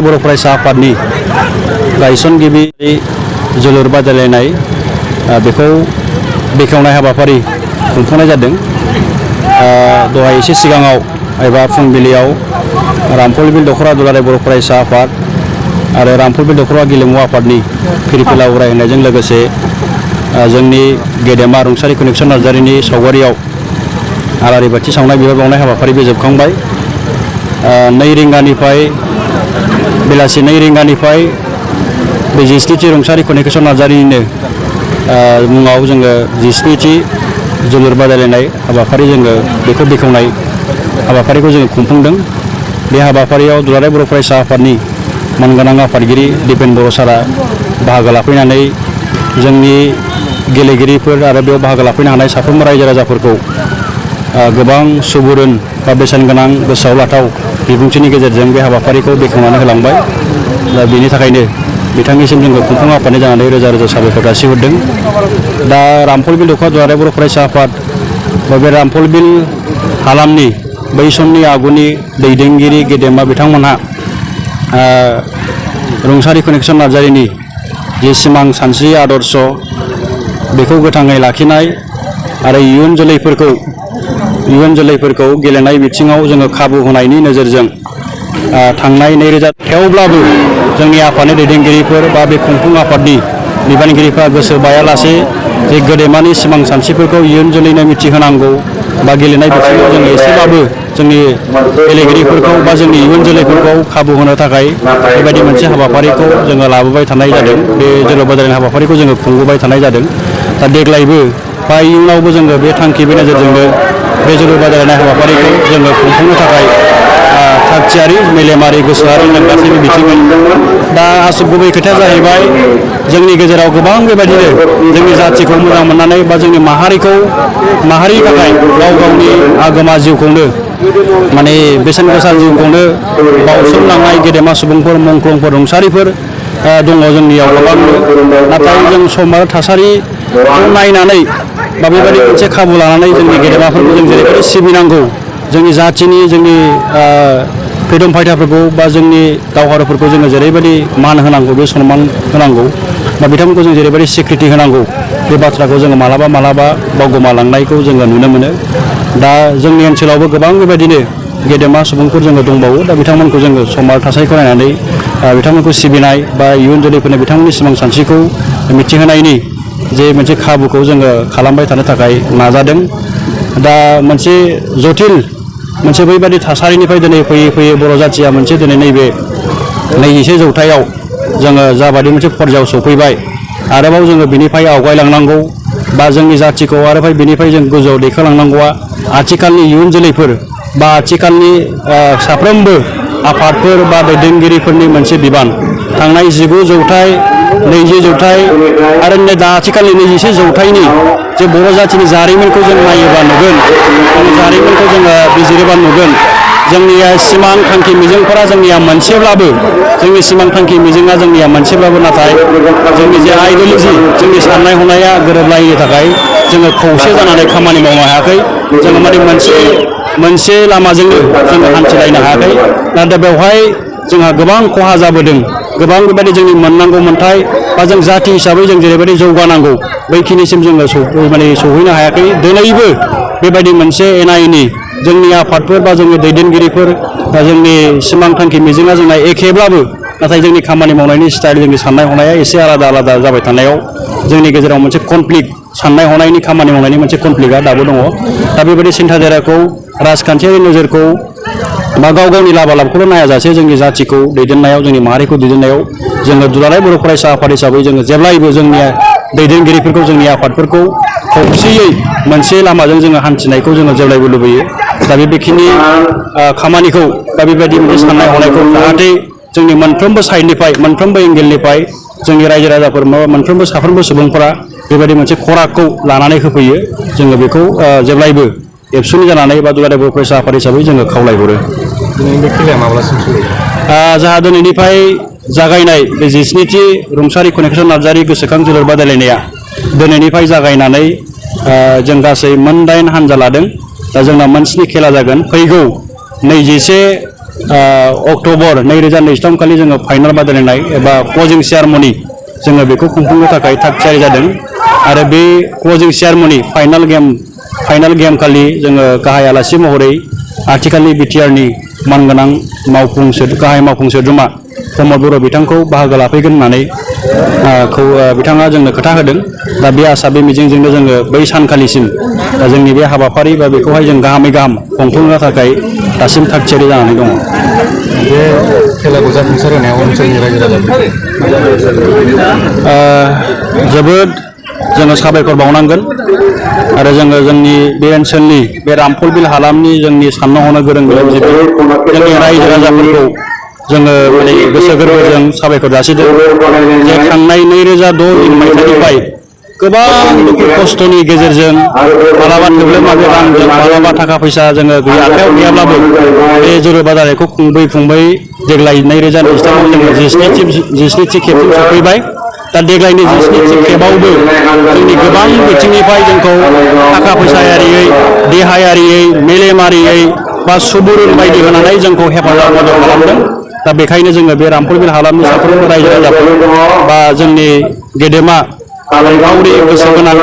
बर' फरायसा आफादनि गायसनगिरि जोलुर बादायलायनाय बेखौ बेखेवनाय हाबाफारि खुंफुंनाय जादों। दहाय एसे सिगाङाव एबा फुंबिलियाव रामफलबिल दख'रा दुलाराय बर' फरायसा आफाद आरो रामफलबिल दख'रा गेलेमु आफादनि फिरफिला उराय होनायजों लोगोसे जोंनि गेदेमा रुंसारि कनेक्सन नार्जारिनि सावगारियाव आलारि बाथि सावनाय बिबार बावनाय हाबाफारिबो जोबखांबाय। 2 रिंगानिफ्राय बेलासि 2 रिंगानिफ्राय बे 17थि रुंसारि कनेक्सन नार्जारिनिनो मुङाव जोङो 17थि जोलुर बादायलायनाय हाबाफारि जोङो बेखौ बेखेवनाय हाबाफारिखौ जोङो खुंफुंदों। बे हाबाफारियाव दुलाराय बर' फरायसा आफादनि मानगोनां आफादगिरि दिपेन बर' सारा बाहागो लाफैनानै जोंनि गेलेगिरिफोर आरो बेयाव बाहागो लाफैनो हानाय साफ्रोमबो रायजो राजाफोरखौ गोबां सुबुरुन बा बेसेन गोनां गोसोआव लाथाव बिबुंथिनि गेजेरजों बे हाबाफारिखौ बेखेवनानै होलांबाय। दा बेनि थाखायनो बिथांनिसिम जोङो खुंफुं आफादनि जानानै रोजा रोजा साबायखर जासिहरदों। दा रामफलबिल दख'रा दुलाराय बर' फरायसा आफाद बा बे रामफलबिल हालामनि बै समनि आगुनि दैदेनगिरि गेदेमा बिथांमोनहा रुंसारि कनेक्सन नार्जारिनि जे सिमां सानस्रि आदर्श बेखौ गोथाङै लाखिनाय आरो इयुन जोलैफोरखौ गेलेनाय बिथिङाव जोङो खाबु होनायनि नोजोरजों थांनाय 2000 थेवब्लाबो जोंनि आफादनि दैदेनगिरिफोर बा बे खुंफुं आफादनि बिबानगिरिफ्रा गोसो बायालासे जे गेदेमानि सिमां सानस्रिफोरखौ इयुन जोलैनो मिथिहोनांगौ बा गेलेनाय बिथिङाव जोङो एसेबाबो जोंनि गेलेगिरिफोरखौ बा जोंनि इयुन जोलैफोरखौ खाबु होनो थाखाय बेबायदि मोनसे हाबाफारिखौ जोङो लाबोबाय थानाय जादों। बे जोलुर बादायलायनाय हाबाफारिखौ जोङो खुंबोबाय थानाय जादों। दा देग्लायबो बा इयुनावबो जोङो बे थांखि बे नोजोरजोंनो बे जोलुर बादायलायनाय हाबाफारिखौ जोङो खुंफुंनो थाखाय थागथियारि मेलेमारि गोसोआरि जों गासैबो बिथिङै दा गुबै खोथाया जाहैबाय जोंनि गेजेराव गोबां बेबायदिनो जोंनि जाथिखौ मोजां मोननानै बा जोंनि माहारिनि थाखाय गाव गावनि आगोमा जिउखौनो माने बेसेन गोसा जिउखौनो बाउसोमलांनाय गेदेमा सुबुंफोर मुंख्लंफोर रुंसारिफोर दङ जोंनियाव गोबांनो। नाथाय जों सम आरो थासारिखौ नायनानै बा बेबायदि मोनसे खाबु लानानै जोंनि गेदेमाफोरखौ जों जेरैबायदि सिबिनांगौ, जोंनि जाथिनि जोंनि फ्रिदम फाइटारफोरखौ बा जोंनि दावहारुफोरखौ जोङो जेरैबायदि मान होनांगौ, बे सनमान होनांगौ बा बिथांमोनखौ जों जेरैबायदि सिक्रिटि होनांगौ, बे बाथ्राखौ जोङो मालाबा बावगोमालांनायखौ जोङो नुनो मोनो। दा जोंनि ओनसोलावबो गोबां बेबायदिनो गेदेमा सुबुंफोर जोङो दंबावो। दा बिथांमोनखौ जोङो सम आरो थासारिखौ नायनानै बिथांमोनखौ सिबिनाय बा इयुन जोलैफोरनो बिथांमोननि सिमां सानस्रिखौ मिथिहोनायनि जे मोनसे खाबुखौ जोङो खालामबाय थानो थाखाय नाजादों। दा मोनसे जटिल मोनसे बैबायदि थासारिनिफ्राय दिनै फैयै बर' जाथिया मोनसे दिनै नैबे 21 जौथायाव जोङो जाबायदि मोनसे पर्यायाव सफैबाय, आरोबाव जोङो बिनिफ्राय आवगायलांनांगौ बा जोंनि जाथिखौ आरोबाव बिनिफ्राय जों गोजौआव दैखांलांनांगौआ आथिखालनि इयुन जोलैफोर बा आथिखालनि साफ्रोमबो आफादफोर बा दैदेनगिरिफोरनि मोनसे बिबान। थांनाय 19 जौथाय 20 जौथाय आरो दा आथिखालनि 21 जौथायनि जे बर' जाथिनि जारिमिनखौ जों नायोबा नुगोन, जारिमिनखौ जोङो बिजिरोबा नुगोन, जोंनि सिमां थांखि मिजिंफोरा जोंनिया मोनसेब्लाबो, जोंनि सिमां थांखि मिजिंआ जोंनिया मोनसेब्लाबो नाथाय जोंनि जे आइडिय'लजि, जोंनि साननाय हनाया गोरोबलायैनि थाखाय जोङो खौसे जानानै खामानि मावनो हायाखै। जोङो माने मोनसे लामाजोंनो जोङो हान्थिलायनो हायाखै। नाथाय बेवहाय जोंहा गोबां खहा जाबोदों। गोबां बेबायदि जोंनि मोननांगौ मोन्थाय बा जों जाथि हिसाबै जों जेरैबायदि जौगानांगौ बैखिनिसिम जोङो सौहैनो हायाखै। दिनैबो बेबायदि मोनसे एना एनि जोंनि आफादफोर बा जोंनि दैदेनगिरिफोर बा जोंनि सिमां थांखि मिजिंआ जोंना एखेब्लाबो नाथाय जोंनि खामानि मावनायनि स्टाइल, जोंनि साननाय हनाया एसे आलादा जाबाय थानायाव जोंनि गेजेराव मोनसे कनफ्लिक्ट, साननाय हनायनि खामानि मावनायनि मोनसे कनफ्लिक्टआ दाबो दङ। दा बेबायदि सिन्थाधाराखौ, राजखान्थियारि नोजोरखौ बा गाव गावनि लाबालाबखौल' नायाजासे जोंनि जाथिखौ दैदेननायाव, जोंनि माहारिखौ दैदेननायाव जोङो दुलाराय बर' फरायसा आफाद हिसाबै जोङो जेब्लायबो जोंनि दैदेनगिरिफोरखौ, जोंनि आफादफोरखौ खौसेयै मोनसे लामाजों जोङो हान्थिनायखौ जोङो जेब्लायबो लुबैयो। दा बेखिनि खामानिखौ बा बेबायदि मोनसे साननाय हनायखौ जाहाथे जोंनि मोनफ्रोमबो साइडनिफ्राय, मोनफ्रोमबो एंगेलनिफ्राय जोंनि रायजो राजाफोर मोनफ्रोमबो साफ्रोमबो सुबुंफोरा बेबायदि मोनसे खरागखौ लानानै होफैयो। जोङो बेखौ जेब्लायबो एबसुनि जानानै बा दुलाराय बर' फरायसा आफाद हिसाबै जोङो खावलायहरो। दिनैनि बे खेलाया माब्लासिम सोलियो? जोंहा दिनैनिफ्राय जागायनाय बे 17थि रुंसारि कनेक्सन नार्जारि गोसोखां जोलुर बादायलायनाया दिनैनिफ्राय जागायनानै जों गासै 8 हानजा लादों। दा जोंना मोन 7 खेला जागोन। फैगौ 21 अक्ट'बर 2023 खालि जोङो फाइनाल बादायलायनाय एबा क्लजिं सेरेमनि जोङो बेखौ खुंफुंनो थाखाय थाग थियारि जादों आरो बे क्लजिं सेरेमनि फाइनाल गेम खालि जोङो गाहाय आलासि महरै आथिखालनि बिटिआरनि मानगोनां गाहाय मावफुं सोद्रोमा प्रमद बर' बिथांखौ बाहागो लाफैगोन होननानै बिथाङा जोंनो खोथा होदों। दा बे आसा बे मिजिंजोंनो जोङो बै सानखालिसिम जोंनि बे हाबाफारि बा बेखौहाय जों गाहामै गाहाम खुंफुंनो थाखाय दासिम थाग थियारि जानानै दङ। बे खेलाखौ जाफुंसार होनायाव ओनसोलनि रायजो राजाफोर जोबोद जोङो साबायखर बावनांगोन आरो जोङो जोंनि बे ओनसोलनि बे रामफलबिल हालामनि जोंनि साननो हनो गोरों मेलेमजिबि जोंनि रायजो राजाफोरखौ जोङो माने गोसो गोरबोजों साबायखर जासिदों जे थांनाय 2006 मायथाइनिफ्राय गोबां दुखु खस्थ'नि गेजेरजों मालाबा थोब्ले माब्ले रांजों मालाबा थाखा फैसा जोङो आखायाव गैयाब्लाबो बे जोलुर बादायनायखौ खुंबै देग्लाय 2023 जोङो 17थि खेबसिम सफैबाय। दा देग्लायनि 17थि खेबावबो जोंनि गोबां बिथिंनिफ्राय जोंखौ थाखा फैसायारियै देहायारियै मेलेमारियै बा सुबुरुन बायदि होनानै जोंखौ हेफाजाब मदद खालामदों। दा बेखायनो जोङो बे रामफलबिल हालामनि साफ्रोमबो रायजो राजाफोर बा जोंनि गेदेमा गावनि गोसो गोनां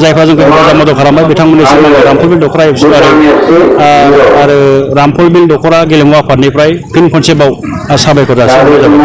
जायफ्रा जोंखौ हेफाजाब मदद खालामबाय बिथांमोननिसिम आङो रामफलबिल दख'रा एफसि आरो रामफलबिल दख'रा गेलेमु आफादनिफ्राय फिन खनसेबाव साबायखर जासिहरनाय जाबाय।